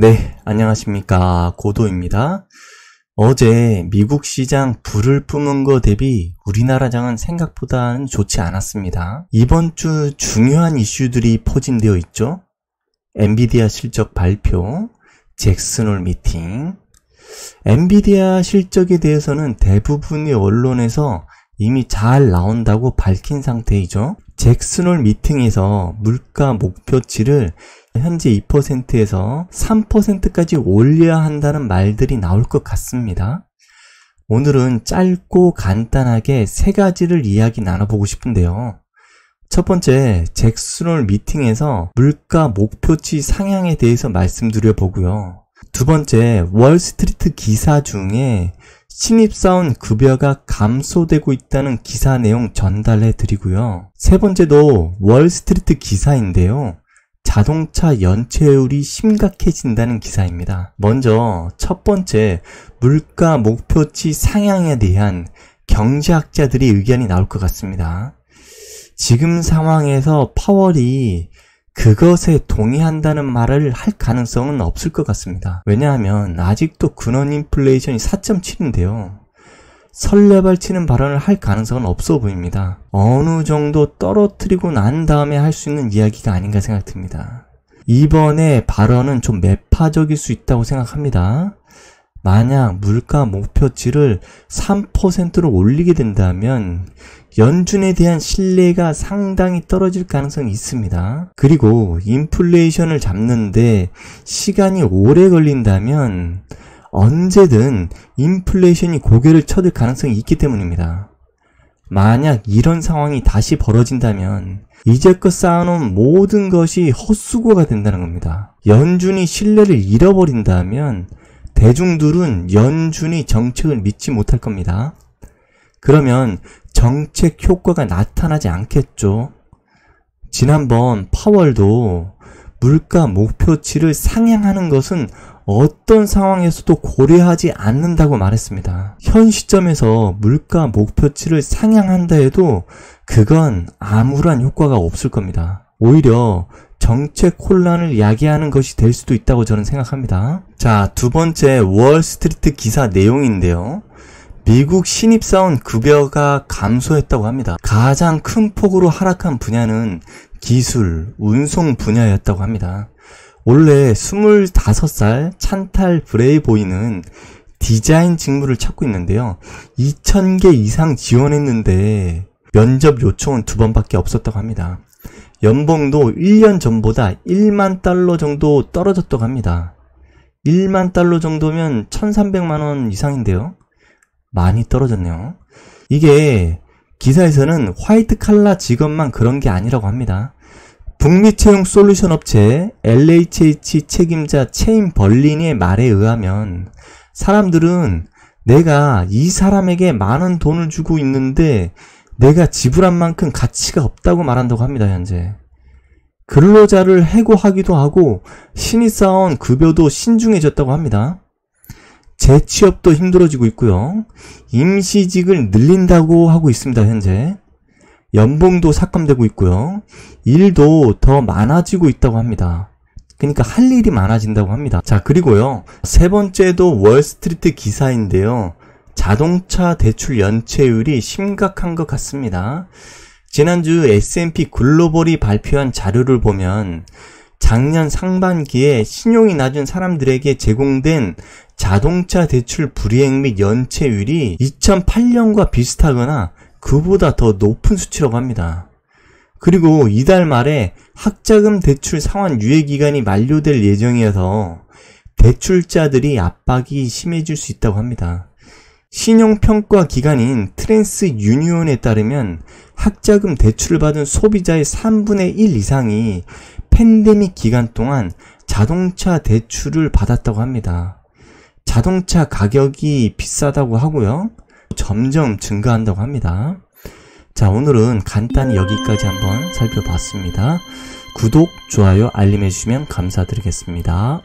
네, 안녕하십니까. 고도입니다. 어제 미국 시장 불을 뿜은 거 대비 우리나라 장은 생각보다는 좋지 않았습니다. 이번 주 중요한 이슈들이 포진되어 있죠. 엔비디아 실적 발표, 잭슨홀 미팅. 엔비디아 실적에 대해서는 대부분의 언론에서 이미 잘 나온다고 밝힌 상태이죠. 잭슨홀 미팅에서 물가 목표치를 현재 2%에서 3%까지 올려야 한다는 말들이 나올 것 같습니다. 오늘은 짧고 간단하게 세 가지를 이야기 나눠보고 싶은데요. 첫 번째, 잭슨홀 미팅에서 물가 목표치 상향에 대해서 말씀드려 보고요. 두 번째, 월스트리트 기사 중에 신입사원 급여가 감소되고 있다는 기사 내용 전달해 드리고요. 세 번째도 월스트리트 기사인데요. 자동차 연체율이 심각해진다는 기사입니다. 먼저 첫 번째, 물가 목표치 상향에 대한 경제학자들의 의견이 나올 것 같습니다. 지금 상황에서 파월이 그것에 동의한다는 말을 할 가능성은 없을 것 같습니다. 왜냐하면 아직도 근원 인플레이션이 4.7인데요. 설레발치는 발언을 할 가능성은 없어 보입니다. 어느 정도 떨어뜨리고 난 다음에 할 수 있는 이야기가 아닌가 생각됩니다. 이번에 발언은 좀 매파적일 수 있다고 생각합니다. 만약 물가 목표치를 3%로 올리게 된다면 연준에 대한 신뢰가 상당히 떨어질 가능성이 있습니다. 그리고 인플레이션을 잡는데 시간이 오래 걸린다면 언제든 인플레이션이 고개를 쳐들 가능성이 있기 때문입니다. 만약 이런 상황이 다시 벌어진다면 이제껏 쌓아놓은 모든 것이 헛수고가 된다는 겁니다. 연준이 신뢰를 잃어버린다면 대중들은 연준이 정책을 믿지 못할 겁니다. 그러면 정책 효과가 나타나지 않겠죠. 지난번 파월도 물가 목표치를 상향하는 것은 어떤 상황에서도 고려하지 않는다고 말했습니다. 현 시점에서 물가 목표치를 상향한다 해도 그건 아무런 효과가 없을 겁니다. 오히려 정책 혼란을 야기하는 것이 될 수도 있다고 저는 생각합니다. 자, 두 번째 월스트리트 기사 내용인데요. 미국 신입사원 급여가 감소했다고 합니다. 가장 큰 폭으로 하락한 분야는 기술, 운송 분야였다고 합니다. 원래 25살 찬탈 브레이보이는 디자인 직무를 찾고 있는데요. 2,000개 이상 지원했는데 면접 요청은 2번밖에 없었다고 합니다. 연봉도 1년 전보다 1만 달러 정도 떨어졌다고 합니다. 1만 달러 정도면 1,300만 원 이상인데요. 많이 떨어졌네요. 이게 기사에서는 화이트 칼라 직업만 그런 게 아니라고 합니다. 북미 채용 솔루션 업체 LHH 책임자 체인 벌린의 말에 의하면 사람들은 내가 이 사람에게 많은 돈을 주고 있는데 내가 지불한 만큼 가치가 없다고 말한다고 합니다. 현재 근로자를 해고하기도 하고 신입사원 급여도 신중해졌다고 합니다. 재취업도 힘들어지고 있고요. 임시직을 늘린다고 하고 있습니다. 현재 연봉도 삭감되고 있고요. 일도 더 많아지고 있다고 합니다. 그러니까 할 일이 많아진다고 합니다. 자, 그리고요. 세 번째도 월스트리트 기사인데요. 자동차 대출 연체율이 심각한 것 같습니다. 지난주 S&P 글로벌이 발표한 자료를 보면 작년 상반기에 신용이 낮은 사람들에게 제공된 자동차 대출 불이행 및 연체율이 2008년과 비슷하거나 그보다 더 높은 수치라고 합니다. 그리고 이달 말에 학자금 대출 상환 유예기간이 만료될 예정이어서 대출자들이 압박이 심해질 수 있다고 합니다. 신용평가 기관인 트랜스 유니온에 따르면 학자금 대출을 받은 소비자의 3분의 1 이상이 팬데믹 기간 동안 자동차 대출을 받았다고 합니다. 자동차 가격이 비싸다고 하고요. 점점 증가한다고 합니다. 자, 오늘은 간단히 여기까지 한번 살펴봤습니다. 구독, 좋아요, 알림 해주시면 감사드리겠습니다.